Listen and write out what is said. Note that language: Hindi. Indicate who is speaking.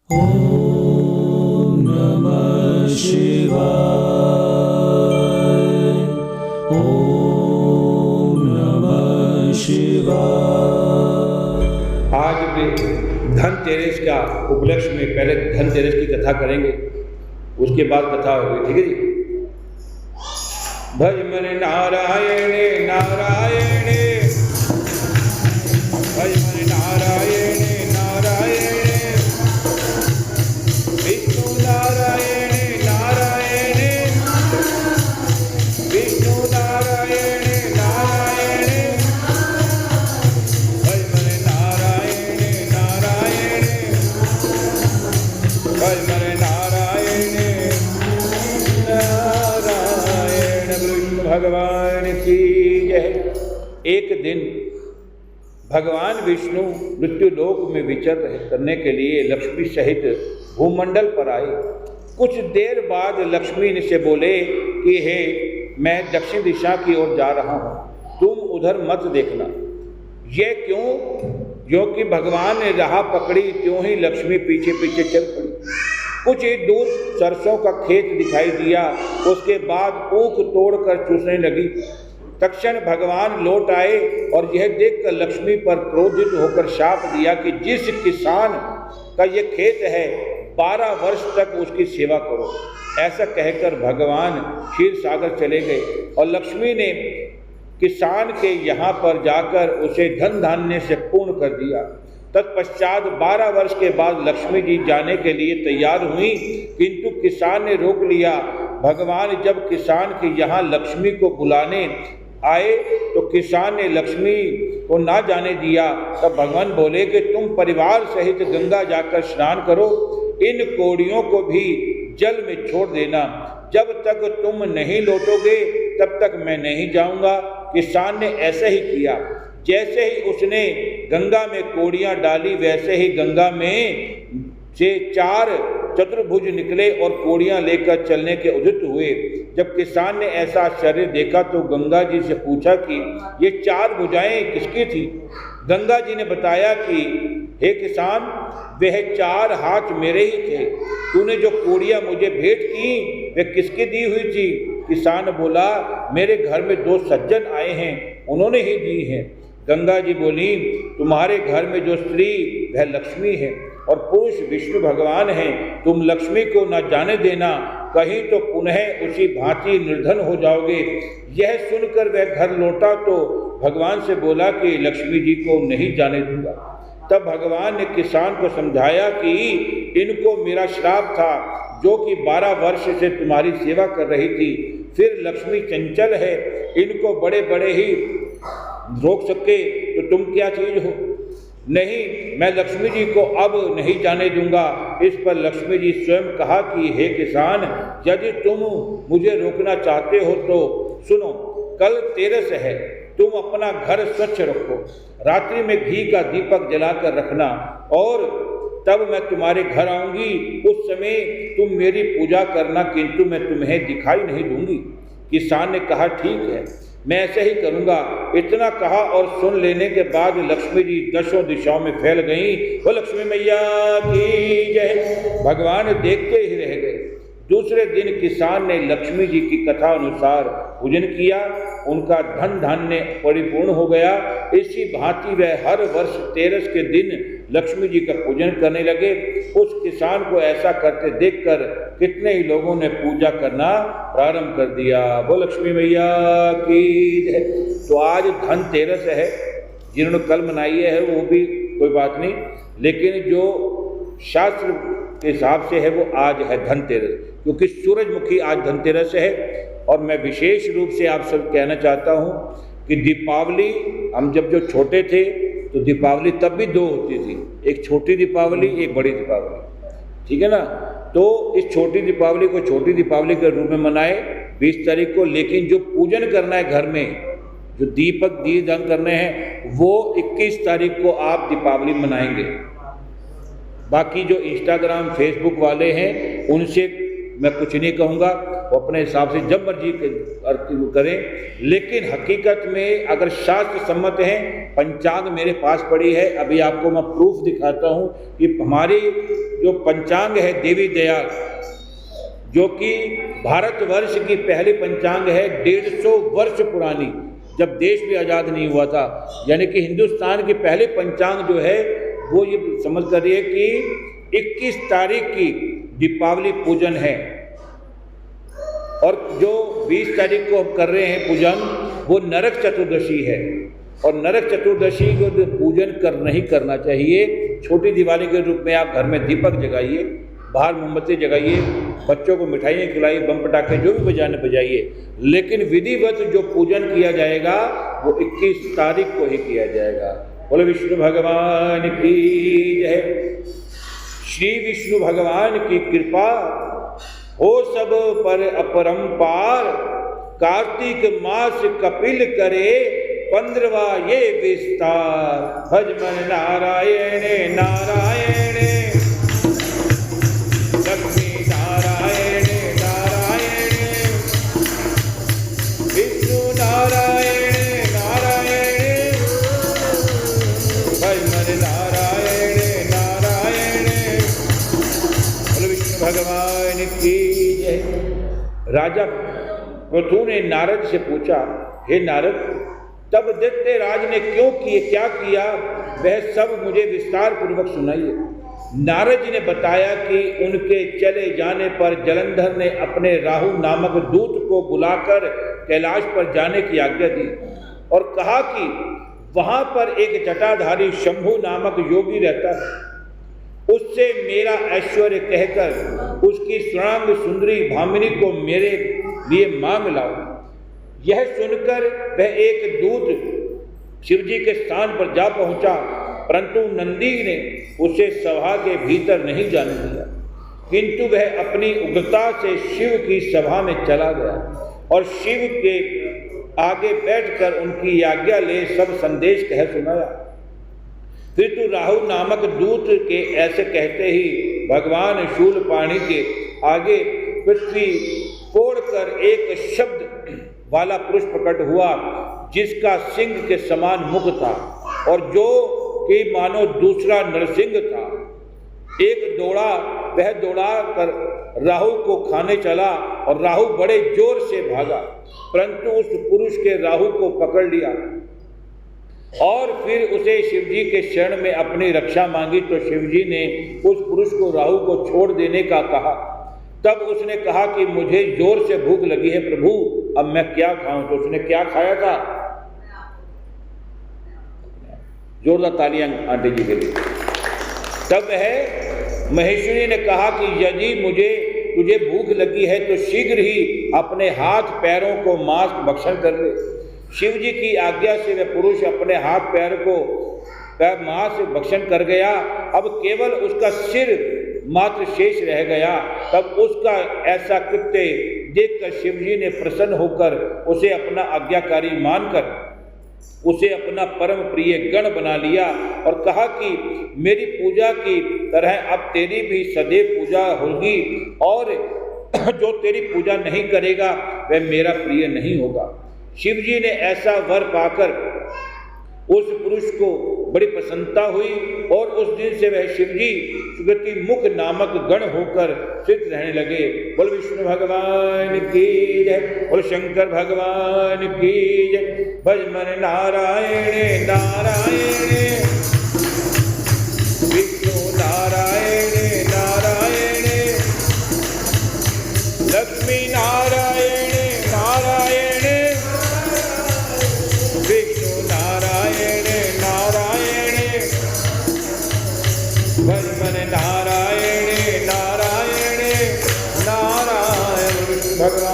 Speaker 1: ॐ नमः शिवाय। ॐ नमः शिवाय।
Speaker 2: आज भी धनतेरस का उपलक्ष्य में पहले धनतेरस की कथा करेंगे, उसके बाद कथा होगी। ठीक है जी। भज मन नारायणे नारायणे, भज मन नारायणे नारायणे, विष्णु नारायणे नारायणे, विष्णु नारायणे नारायणे, भज मन नारायणे नारायणे, भज मन नारायणे नारायण। कृष्ण भगवान की जय। एक दिन भगवान विष्णु मृत्यु लोक में विचर करने के लिए लक्ष्मी सहित भूमंडल पर आए। कुछ देर बाद लक्ष्मी से बोले कि हे, मैं दक्षिण दिशा की ओर जा रहा हूँ, तुम उधर मत देखना। ये क्यों? क्योंकि भगवान ने राह पकड़ी, त्यों ही लक्ष्मी पीछे पीछे चल पड़ी। कुछ ही दूर सरसों का खेत दिखाई दिया, उसके बाद ऊख तोड़कर चूसने लगी। तक्षण भगवान लौट आए और यह देखकर लक्ष्मी पर क्रोधित होकर शाप दिया कि जिस किसान का ये खेत है 12 वर्ष तक उसकी सेवा करो। ऐसा कहकर भगवान क्षीर सागर चले गए और लक्ष्मी ने किसान के यहाँ पर जाकर उसे धन धान्य से पूर्ण कर दिया। तत्पश्चात 12 वर्ष के बाद लक्ष्मी जी जाने के लिए तैयार हुई, किंतु किसान ने रोक लिया। भगवान जब किसान के यहाँ लक्ष्मी को बुलाने आए तो किसान ने लक्ष्मी को ना जाने दिया। तब भगवान बोले कि तुम परिवार सहित गंगा जाकर स्नान करो, इन कोड़ियों को भी जल में छोड़ देना। जब तक तुम नहीं लौटोगे तब तक मैं नहीं जाऊंगा। किसान ने ऐसा ही किया। जैसे ही उसने गंगा में कोड़ियाँ डाली, वैसे ही गंगा में से 4 चतुर्भुज निकले और कोड़ियाँ लेकर चलने के उद्यत हुए। जब किसान ने ऐसा आश्चर्य देखा तो गंगा जी से पूछा कि ये 4 भुजाएं किसकी थी? गंगा जी ने बताया कि हे किसान, वह 4 हाथ मेरे ही थे। तूने जो कोड़ियाँ मुझे भेंट की वे किसकी दी हुई थी? किसान बोला, मेरे घर में 2 सज्जन आए हैं, उन्होंने ही दी हैं। गंगा जी बोली, तुम्हारे घर में जो स्त्री वह लक्ष्मी है और पुरुष विष्णु भगवान हैं। तुम लक्ष्मी को न जाने देना, कहीं तो पुनः उसी भांति निर्धन हो जाओगे। यह सुनकर वह घर लौटा तो भगवान से बोला कि लक्ष्मी जी को नहीं जाने दूंगा। तब भगवान ने किसान को समझाया कि इनको मेरा श्राप था, जो कि 12 वर्ष से तुम्हारी सेवा कर रही थी। फिर लक्ष्मी चंचल है, इनको बड़े बड़े ही रोक सके तो तुम क्या चीज हो? नहीं, मैं लक्ष्मी जी को अब नहीं जाने दूंगा। इस पर लक्ष्मी जी स्वयं कहा कि हे किसान, यदि तुम मुझे रोकना चाहते हो तो सुनो, कल तेरस है, तुम अपना घर स्वच्छ रखो, रात्रि में घी का दीपक जलाकर रखना और तब मैं तुम्हारे घर आऊंगी। उस समय तुम मेरी पूजा करना, किंतु मैं तुम्हें दिखाई नहीं दूंगी। किसान ने कहा ठीक है, मैं ऐसे ही करूंगा। इतना कहा और सुन लेने के बाद लक्ष्मी जी 10 दिशाओं में फैल गईं। वो लक्ष्मी मैया की जय। भगवान देखते ही रह गए। दूसरे दिन किसान ने लक्ष्मी जी की कथा अनुसार पूजन किया, उनका धन धान्य परिपूर्ण हो गया। इसी भांति वह हर वर्ष तेरस के दिन लक्ष्मी जी का पूजन करने लगे। उस किसान को ऐसा करते देखकर कितने ही लोगों ने पूजा करना प्रारंभ कर दिया। वो लक्ष्मी मैया की जय। तो आज धनतेरस है, जिन्होंने कल मनाई है वो भी कोई बात नहीं, लेकिन जो शास्त्र के हिसाब से है वो आज है धनतेरस, क्योंकि सूरजमुखी आज धनतेरस है। और मैं विशेष रूप से आप सब कहना चाहता हूँ कि दीपावली, हम जब जो छोटे थे तो दीपावली तब भी 2 होती थी, एक छोटी दीपावली, एक बड़ी दीपावली, ठीक है ना। तो इस छोटी दीपावली को छोटी दीपावली के रूप में मनाए 20 तारीख को, लेकिन जो पूजन करना है घर में, जो दीपक दिए दान करने हैं, वो 21 तारीख को आप दीपावली मनाएंगे। बाकी जो इंस्टाग्राम फेसबुक वाले हैं उनसे मैं कुछ नहीं कहूँगा, वो अपने हिसाब से जब मर्जी करें, लेकिन हकीकत में अगर शास्त्र सम्मत हैं, पंचांग मेरे पास पड़ी है, अभी आपको मैं प्रूफ दिखाता हूँ कि हमारी जो पंचांग है देवी दयाल, जो कि भारतवर्ष की पहली पंचांग है, 150 वर्ष पुरानी, जब देश भी आज़ाद नहीं हुआ था, यानी कि हिंदुस्तान की पहली पंचांग जो है वो ये समझ करिए कि 21 तारीख की दीपावली पूजन है, और जो 20 तारीख को हम कर रहे हैं पूजन, वो नरक चतुर्दशी है। और नरक चतुर्दशी को पूजन नहीं करना चाहिए। छोटी दिवाली के रूप में आप घर में दीपक जगाइए, बाहर मोमबत्ती जगाइए, बच्चों को मिठाइयाँ खिलाइए, बम पटाखे जो भी बजाने बजाइए, लेकिन विधिवत जो पूजन किया जाएगा वो 21 तारीख को ही किया जाएगा। बोलो विष्णु भगवान की जय। श्री विष्णु भगवान की कृपा हो सब पर अपरंपार, कार्तिक मास कपिल करे 15वां ये विस्तार। भज मन नारायण नारायण, लक्ष्मी नारायण नारायण, विष्णु नारायण नारायण, भज मन नारायण नारायण। बोलो विष्णु भगवान की जय। राजा पृथु ने नारद से पूछा, हे नारद, तब दैत्य राज ने क्यों किए, क्या किया, वह सब मुझे विस्तार पूर्वक सुनाइए। नारद जी ने बताया कि उनके चले जाने पर जलंधर ने अपने राहु नामक दूत को बुलाकर कैलाश पर जाने की आज्ञा दी और कहा कि वहां पर एक जटाधारी शंभु नामक योगी रहता है, उससे मेरा ऐश्वर्य कहकर उसकी स्वर्णांग सुंदरी भामिनी को मेरे लिए मांग लाओ। यह सुनकर वह एक दूत शिवजी के स्थान पर जा पहुंचा, परंतु नंदी ने उसे सभा के भीतर नहीं जाने दिया, किंतु वह अपनी उग्रता से शिव की सभा में चला गया और शिव के आगे बैठकर उनकी आज्ञा ले सब संदेश कह सुनाया। फिर तू राहु नामक दूत के ऐसे कहते ही भगवान शूलपाणी के आगे पृथ्वी फोड़कर एक शब्द वाला पुरुष प्रकट हुआ, जिसका सिंह के समान मुख था और जो कि मानो दूसरा नरसिंह था। एक दौड़ा, वह दौड़ा कर राहु को खाने चला और राहु बड़े जोर से भागा, परंतु उस पुरुष के राहु को पकड़ लिया और फिर उसे शिवजी के शरण में अपनी रक्षा मांगी, तो शिवजी ने उस पुरुष को राहु को छोड़ देने का कहा। तब उसने कहा कि मुझे जोर से भूख लगी है प्रभु, अब मैं क्या खाऊं। तो उसने क्या खाया था? जोरदार तालियां आंटी जी के लिए। तब है महेश्वरी ने कहा कि यदि तुझे भूख लगी है तो शीघ्र ही अपने हाथ पैरों को मांस भक्षण कर ले। शिव जी की आज्ञा से वह पुरुष अपने हाथ पैर को मांस भक्षण कर गया। अब केवल उसका सिर मात्र शेष रह गया। तब उसका ऐसा कृत्य देखकर शिवजी ने प्रसन्न होकर उसे अपना आज्ञाकारी मानकर उसे अपना परम प्रिय गण बना लिया और कहा कि मेरी पूजा की तरह अब तेरी भी सदैव पूजा होगी, और जो तेरी पूजा नहीं करेगा वह मेरा प्रिय नहीं होगा। शिवजी ने ऐसा वर पाकर उस पुरुष को बड़ी प्रसन्नता हुई और उस दिन से वह शिवजी सुगति मुख नामक गण होकर स्थित रहने लगे। बोल विष्णु भगवान की जय, बोल शंकर भगवान की जय। भज मन नारायण नारायण, विष्णु नारायण नारायण, लक्ष्मी नारायण नारायण, विष्णु नारायण नारायण, भज मन नारायण नारायण नारायण। भगवान